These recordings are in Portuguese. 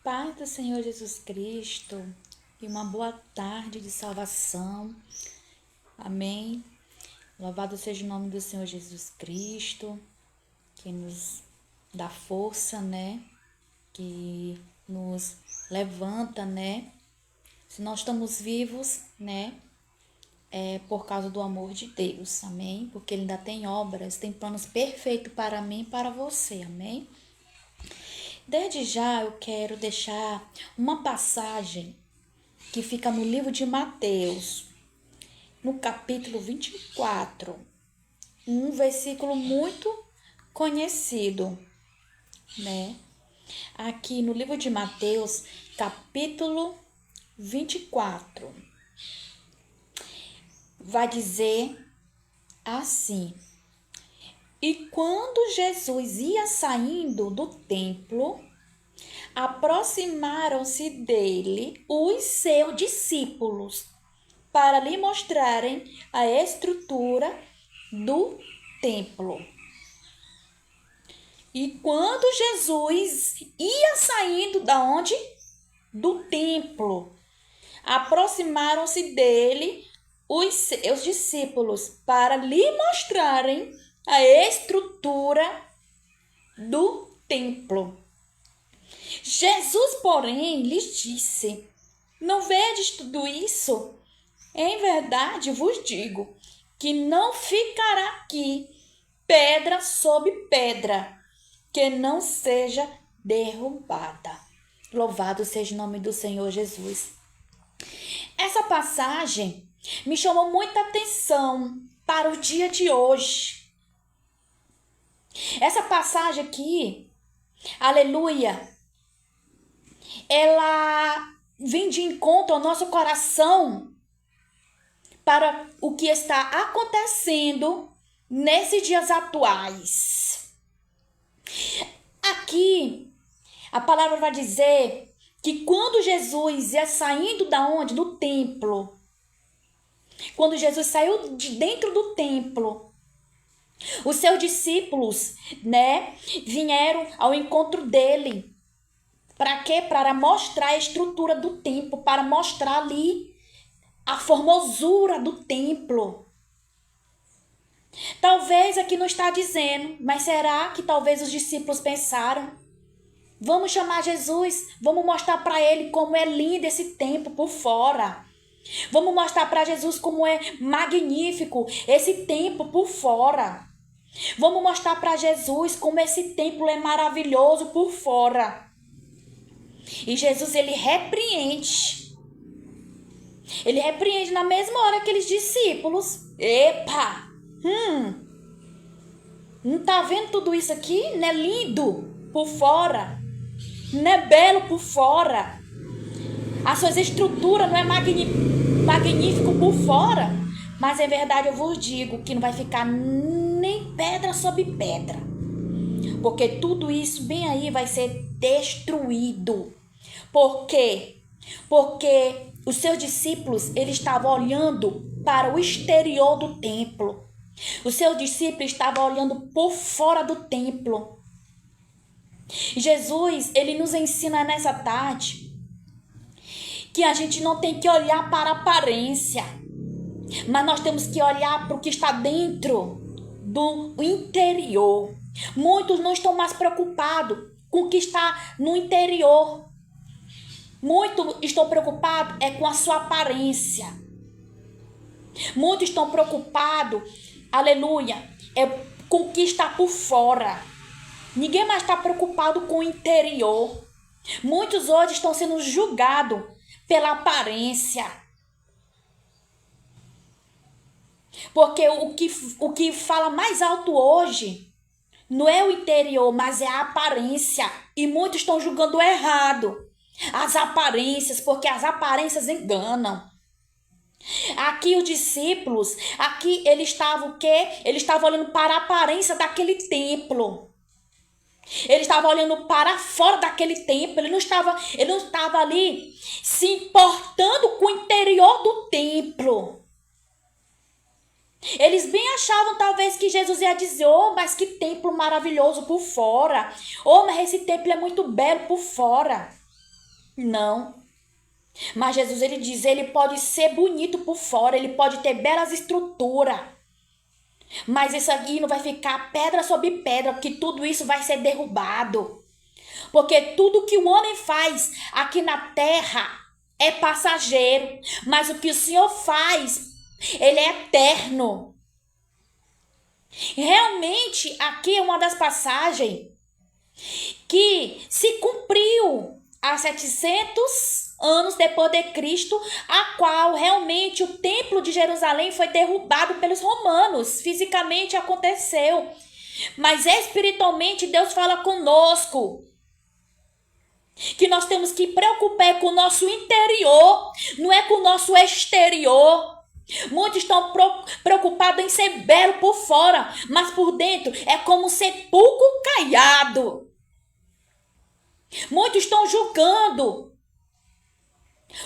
Paz do Senhor Jesus Cristo e uma boa tarde de salvação. Amém. Louvado seja o nome do Senhor Jesus Cristo, que nos dá força, Que nos levanta, Se nós estamos vivos, É por causa do amor de Deus, amém? Porque Ele ainda tem obras, tem planos perfeitos para mim e para você, amém? Desde já eu quero deixar uma passagem que fica no livro de Mateus, no capítulo 24, um versículo muito conhecido, Aqui no livro de Mateus, capítulo 24, vai dizer assim: E quando Jesus ia saindo do templo, aproximaram-se dele os seus discípulos para lhe mostrarem a estrutura do templo. E quando Jesus ia saindo da onde? Do templo, aproximaram-se dele os seus discípulos para lhe mostrarem a estrutura do templo. Jesus, porém, lhes disse: Não vedes tudo isso? Em verdade vos digo que não ficará aqui pedra sobre pedra que não seja derrubada. Louvado seja o nome do Senhor Jesus. Essa passagem me chamou muita atenção para o dia de hoje. Essa passagem aqui, aleluia, ela vem de encontro ao nosso coração para o que está acontecendo nesses dias atuais. Aqui, a palavra vai dizer que quando Jesus ia saindo da onde? Do templo. Quando Jesus saiu de dentro do templo, os seus discípulos, vieram ao encontro dele. Para quê? Para mostrar a estrutura do templo, para mostrar ali a formosura do templo. Talvez aqui não está dizendo, mas será que talvez os discípulos pensaram? Vamos chamar Jesus, vamos mostrar para ele como é lindo esse templo por fora. Vamos mostrar para Jesus como é magnífico esse templo por fora. Vamos mostrar para Jesus como esse templo é maravilhoso por fora. E Jesus, ele repreende. Ele repreende na mesma hora aqueles discípulos. Epa! Não tá vendo tudo isso aqui? Não é lindo por fora? Não é belo por fora? A sua estrutura não é magnífico por fora? Mas é verdade, eu vos digo que não vai ficar nem pedra sobre pedra. Porque tudo isso bem aí vai ser destruído. Por quê? Porque os seus discípulos, eles estavam olhando para o exterior do templo. Os seus discípulos estavam olhando por fora do templo. Jesus, ele nos ensina nessa tarde que a gente não tem que olhar para a aparência, mas nós temos que olhar para o que está dentro do interior. Muitos não estão mais preocupados com o que está no interior. Muitos estão preocupados com a sua aparência. Muitos estão preocupados, aleluia, com o que está por fora. Ninguém mais está preocupado com o interior. Muitos hoje estão sendo julgados pela aparência. Porque o que fala mais alto hoje não é o interior, mas é a aparência. E muitos estão julgando errado as aparências, porque as aparências enganam. Aqui os discípulos, eles estavam o quê? Eles estavam olhando para a aparência daquele templo. Ele estava olhando para fora daquele templo. Ele não estava ali se importando com o interior do templo. Eles bem achavam talvez que Jesus ia dizer: mas que templo maravilhoso por fora. Mas esse templo é muito belo por fora. Não. Mas Jesus, ele diz, ele pode ser bonito por fora, ele pode ter belas estruturas. Mas isso aqui não vai ficar pedra sobre pedra, porque tudo isso vai ser derrubado. Porque tudo que o homem faz aqui na terra é passageiro. Mas o que o Senhor faz, ele é eterno. Realmente, aqui é uma das passagens que se cumpriu há 700 anos depois de Cristo, a qual realmente o templo de Jerusalém foi derrubado pelos romanos. Fisicamente aconteceu, mas espiritualmente Deus fala conosco que nós temos que preocupar com o nosso interior, não é com o nosso exterior. Muitos estão preocupados em ser belo por fora, mas por dentro é como um sepulcro caiado. Muitos estão julgando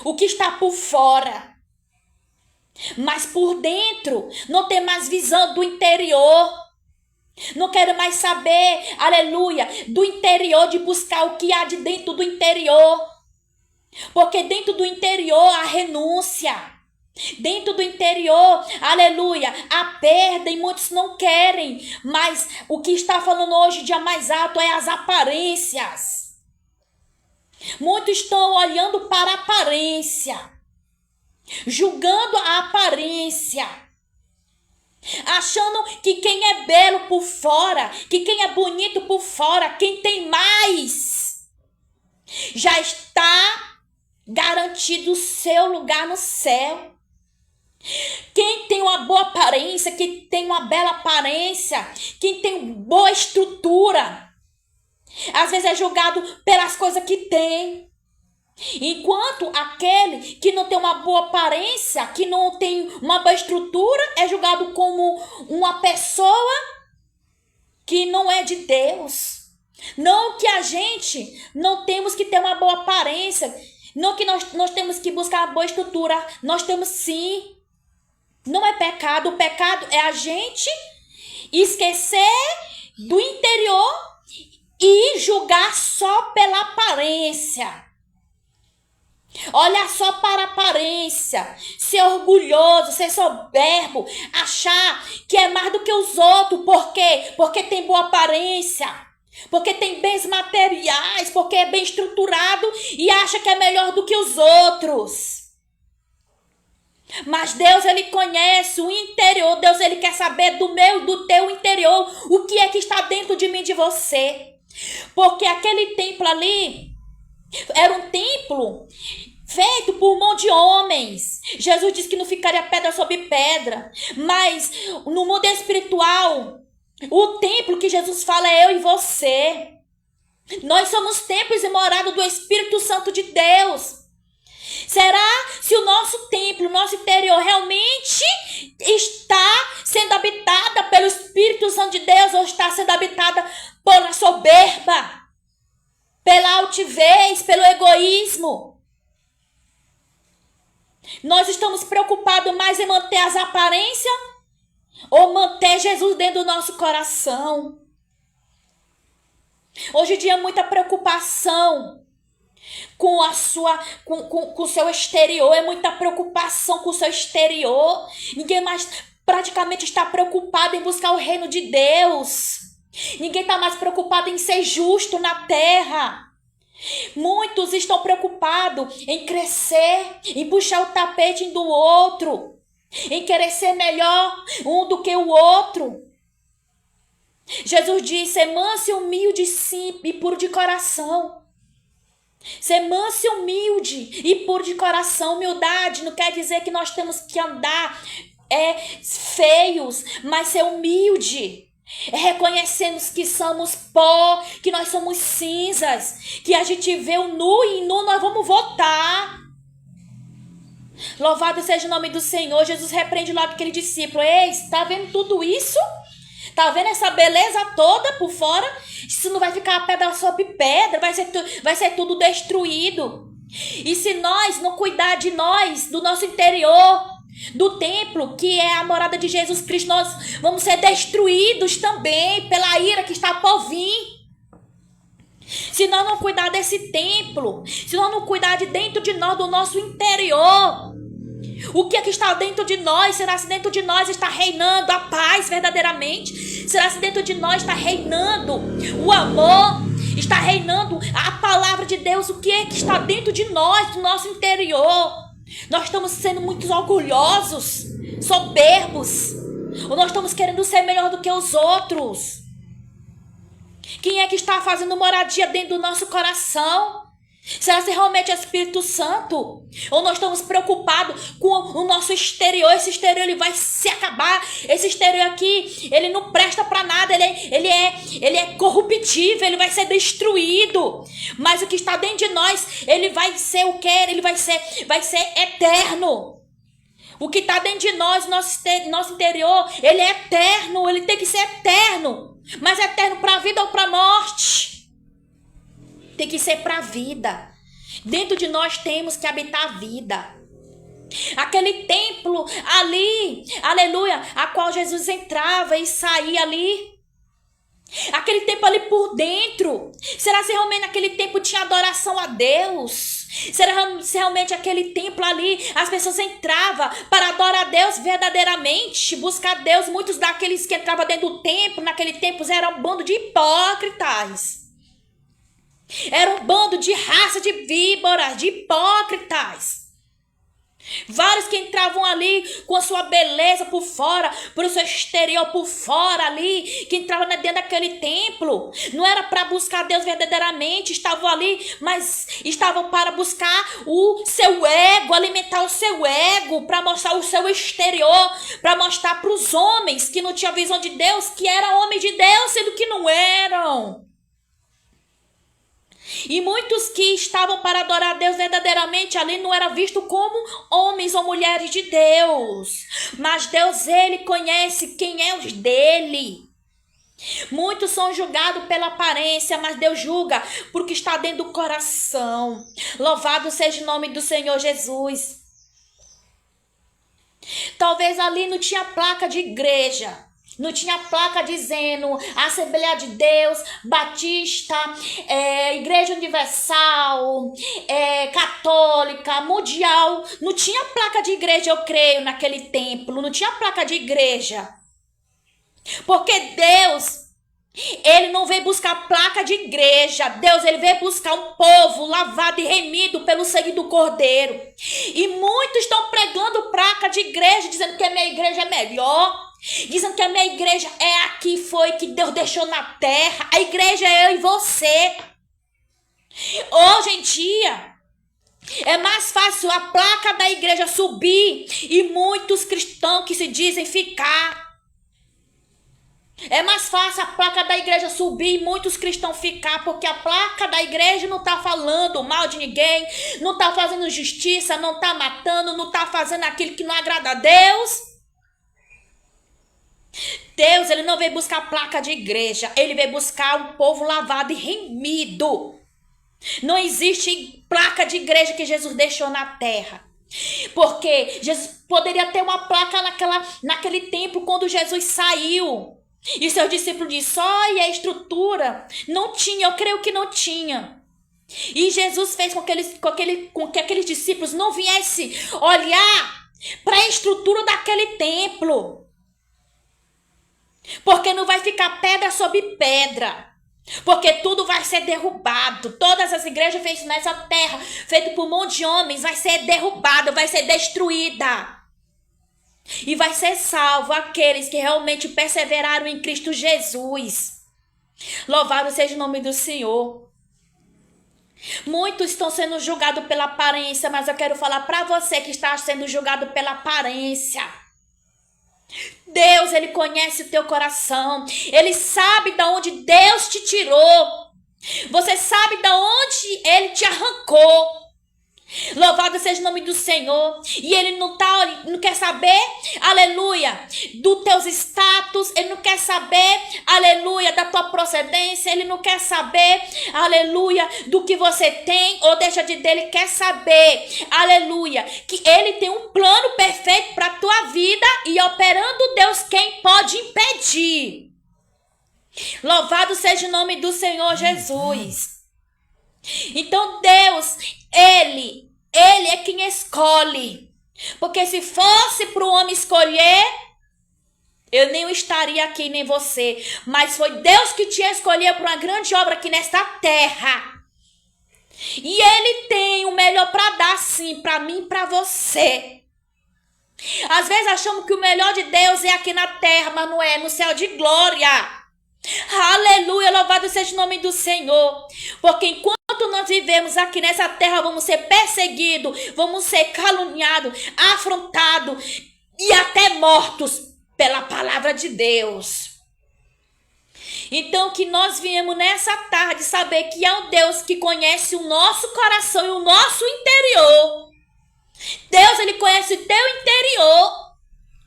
o que está por fora, mas por dentro não tem mais visão do interior. Não quero mais saber, aleluia, do interior, de buscar o que há de dentro do interior. Porque dentro do interior há renúncia. Dentro do interior, aleluia, há perda e muitos não querem. Mas o que está falando hoje de mais alto é as aparências. Muitos estão olhando para a aparência, julgando a aparência, achando que quem é belo por fora, que quem é bonito por fora, quem tem mais, já está garantido o seu lugar no céu. Quem tem uma boa aparência, que tem uma bela aparência, quem tem boa estrutura, às vezes é julgado pelas coisas que tem. Enquanto aquele que não tem uma boa aparência, que não tem uma boa estrutura, é julgado como uma pessoa que não é de Deus. Não que a gente não temos que ter uma boa aparência, não que nós temos que buscar uma boa estrutura, nós temos sim. Não é pecado, o pecado é a gente esquecer do interior e julgar só pela aparência. Olhar só para a aparência, ser orgulhoso, ser soberbo, achar que é mais do que os outros. Por quê? Porque tem boa aparência, porque tem bens materiais, porque é bem estruturado e acha que é melhor do que os outros. Mas Deus, ele conhece o interior. Deus, ele quer saber do meu, do teu interior, o que é que está dentro de mim, de você. Porque aquele templo ali era um templo feito por mão de homens. Jesus disse que não ficaria pedra sobre pedra. Mas no mundo espiritual, o templo que Jesus fala é eu e você. Nós somos templos e morada do Espírito Santo de Deus. Será se o nosso templo, o nosso interior realmente está sendo habitada pelo Espírito Santo de Deus ou está sendo habitada pela soberba, pela altivez, pelo egoísmo? Nós estamos preocupados mais em manter as aparências ou manter Jesus dentro do nosso coração? Hoje em dia, muita preocupação com o seu exterior, é muita preocupação com o seu exterior. Ninguém mais praticamente está preocupado em buscar o reino de Deus. Ninguém está mais preocupado em ser justo na terra. Muitos estão preocupados em crescer, em puxar o tapete um do outro, em querer ser melhor um do que o outro. Jesus disse: ser manso e humilde, sim, e puro de coração. Ser manso e humilde e puro de coração. Humildade não quer dizer que nós temos que andar feios, mas ser humilde é reconhecermos que somos pó, que nós somos cinzas, que a gente vê o nu e nu nós vamos voltar. Louvado seja o nome do Senhor. Jesus repreende logo aquele discípulo: ei, está vendo tudo isso? Tá vendo essa beleza toda por fora? Isso não vai ficar pedra sobre pedra, vai ser tudo destruído. E se nós não cuidar de nós, do nosso interior, do templo, que é a morada de Jesus Cristo, nós vamos ser destruídos também pela ira que está por vir. Se nós não cuidar desse templo, se nós não cuidar de dentro de nós, do nosso interior, o que é que está dentro de nós? Será se dentro de nós está reinando a paz verdadeiramente? Será se dentro de nós está reinando o amor? Está reinando a palavra de Deus? O que é que está dentro de nós, do nosso interior? Nós estamos sendo muito orgulhosos, soberbos, ou nós estamos querendo ser melhor do que os outros? Quem é que está fazendo moradia dentro do nosso coração? Será que realmente é o Espírito Santo? Ou nós estamos preocupados com o nosso exterior? Esse exterior ele vai se acabar. Esse exterior aqui, ele não presta para nada. Ele é corruptível, ele vai ser destruído. Mas o que está dentro de nós, ele vai ser o quê? Ele vai ser eterno. O que está dentro de nós, nosso interior, ele é eterno. Ele tem que ser eterno. Mas eterno para a vida ou para a morte? Tem que ser para a vida. Dentro de nós temos que habitar a vida. Aquele templo ali, aleluia, a qual Jesus entrava e saía ali. Aquele templo ali por dentro. Será se realmente naquele templo tinha adoração a Deus? Será se realmente aquele templo ali as pessoas entravam para adorar a Deus verdadeiramente, buscar Deus? Muitos daqueles que entravam dentro do templo, naquele templo, eram um bando de hipócritas. Era um bando de raça de víboras, de hipócritas. Vários que entravam ali com a sua beleza por fora, por seu exterior por fora ali, que entravam dentro daquele templo. Não era para buscar Deus verdadeiramente, estavam ali, mas estavam para buscar o seu ego, alimentar o seu ego, para mostrar o seu exterior, para mostrar para os homens que não tinham visão de Deus, que eram homens de Deus, sendo que não eram. E muitos que estavam para adorar a Deus verdadeiramente ali não eram vistos como homens ou mulheres de Deus. Mas Deus, ele conhece quem é os dele. Muitos são julgados pela aparência, mas Deus julga porque está dentro do coração. Louvado seja o nome do Senhor Jesus. Talvez ali não tinha placa de igreja. Não tinha placa dizendo Assembleia de Deus, Batista, Igreja Universal, Católica, Mundial. Não tinha placa de igreja, eu creio, naquele templo. Não tinha placa de igreja. Porque Deus, ele não veio buscar placa de igreja. Deus, ele veio buscar um povo lavado e remido pelo sangue do Cordeiro. E muitos estão pregando placa de igreja, dizendo que a minha igreja é melhor. Dizendo que a minha igreja é a que foi que Deus deixou na terra. A igreja é eu e você. Hoje em dia é mais fácil a placa da igreja subir e muitos cristãos que se dizem ficar. É mais fácil a placa da igreja subir e muitos cristãos ficar, porque a placa da igreja não está falando mal de ninguém, não está fazendo justiça, não está matando, não está fazendo aquilo que não agrada a Deus. Deus, ele não veio buscar placa de igreja, ele veio buscar um povo lavado e remido. Não existe placa de igreja que Jesus deixou na terra. Porque Jesus poderia ter uma placa naquele templo quando Jesus saiu. E seus discípulos disseram, olha a estrutura. Não tinha, eu creio que não tinha. E Jesus fez com que aqueles discípulos não viessem olhar para a estrutura daquele templo. Porque não vai ficar pedra sobre pedra. Porque tudo vai ser derrubado. Todas as igrejas feitas nessa terra, feitas por um monte de homens, vai ser derrubada, vai ser destruída. E vai ser salvo aqueles que realmente perseveraram em Cristo Jesus. Louvado seja o nome do Senhor. Muitos estão sendo julgados pela aparência, mas eu quero falar para você que está sendo julgado pela aparência. Deus, ele conhece o teu coração. Ele sabe de onde Deus te tirou. Você sabe de onde ele te arrancou. Louvado seja o nome do Senhor. E ele não quer saber, aleluia, dos teus status. Ele não quer saber, aleluia, da tua procedência. Ele não quer saber, aleluia, do que você tem ou deixa de ter. Ele quer saber, aleluia, que ele tem um plano perfeito para a tua vida. E operando Deus, quem pode impedir? Louvado seja o nome do Senhor Jesus. Então Deus, Ele é quem escolhe. Porque se fosse para o homem escolher, eu nem estaria aqui, nem você. Mas foi Deus que te escolheu para uma grande obra aqui nesta terra. E Ele tem o melhor para dar, sim, para mim e para você. Às vezes achamos que o melhor de Deus é aqui na terra, mas não é, no céu de glória. Aleluia, louvado seja o nome do Senhor. Porque enquanto nós vivemos aqui nessa terra, vamos ser perseguidos, vamos ser caluniados, afrontados e até mortos pela palavra de Deus. Então que nós viemos nessa tarde saber que é um Deus que conhece o nosso coração e o nosso interior. Deus, Ele conhece o teu interior.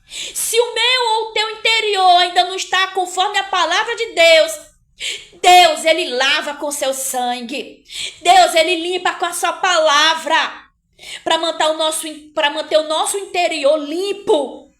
Se o meu ou o teu interior ainda não está conforme a palavra de Deus, Deus, Ele lava com seu sangue. Deus, Ele limpa com a sua palavra para manter o nosso interior limpo.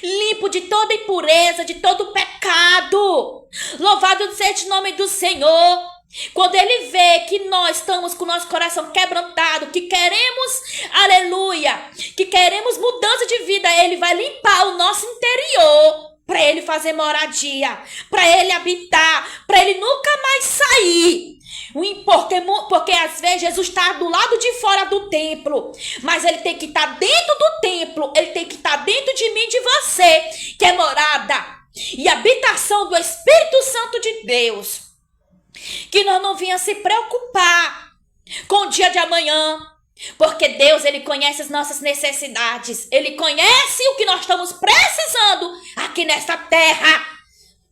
Limpo de toda impureza, de todo pecado. Louvado seja o nome do Senhor. Quando Ele vê que nós estamos com o nosso coração quebrantado, que queremos, aleluia, que queremos mudança de vida, Ele vai limpar o nosso interior para Ele fazer moradia, para Ele habitar, para Ele nunca mais sair. Porque às vezes Jesus está do lado de fora do templo, mas Ele tem que estar dentro do templo, Ele tem que estar dentro de mim e de você, que é morada e habitação do Espírito Santo de Deus. Que nós não venhamos se preocupar com o dia de amanhã, porque Deus, Ele conhece as nossas necessidades, Ele conhece o que nós estamos precisando aqui nesta terra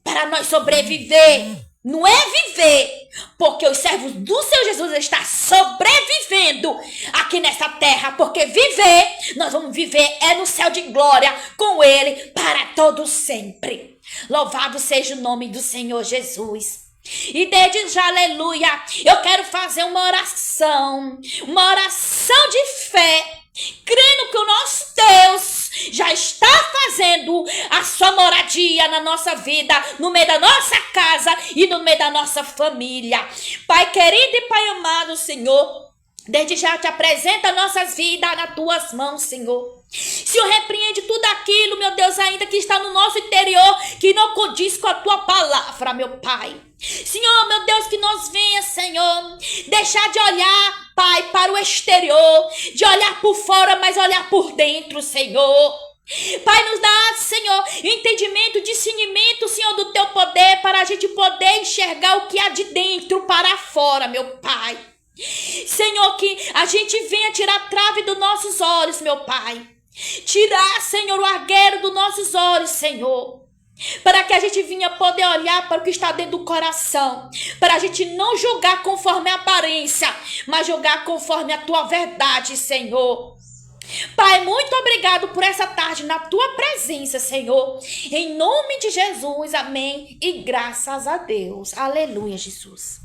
para nós sobreviver. Não é viver, porque os servos do Senhor Jesus estão sobrevivendo aqui nesta terra, porque viver, nós vamos viver é no céu de glória com Ele para todo sempre. Louvado seja o nome do Senhor Jesus. E desde já, aleluia, eu quero fazer uma oração de fé, crendo que o nosso Deus já está fazendo a sua moradia na nossa vida, no meio da nossa casa e no meio da nossa família. Pai querido e Pai amado, Senhor, desde já te apresenta nossas vidas nas tuas mãos, Senhor. Senhor, repreende tudo aquilo, meu Deus, ainda que está no nosso interior, que não condiz com a tua palavra, meu Pai. Senhor, meu Deus, que nós venha, Senhor, deixar de olhar, Pai, para o exterior, de olhar por fora, mas olhar por dentro, Senhor. Pai, nos dá, Senhor, entendimento, discernimento, Senhor, do teu poder, para a gente poder enxergar o que há de dentro para fora, meu Pai. Senhor, que a gente venha tirar a trave dos nossos olhos, meu Pai. Tirar, Senhor, o argueiro dos nossos olhos, Senhor. Para que a gente venha poder olhar para o que está dentro do coração. Para a gente não julgar conforme a aparência, mas julgar conforme a tua verdade, Senhor. Pai, muito obrigado por essa tarde na tua presença, Senhor. Em nome de Jesus, amém. E graças a Deus. Aleluia, Jesus.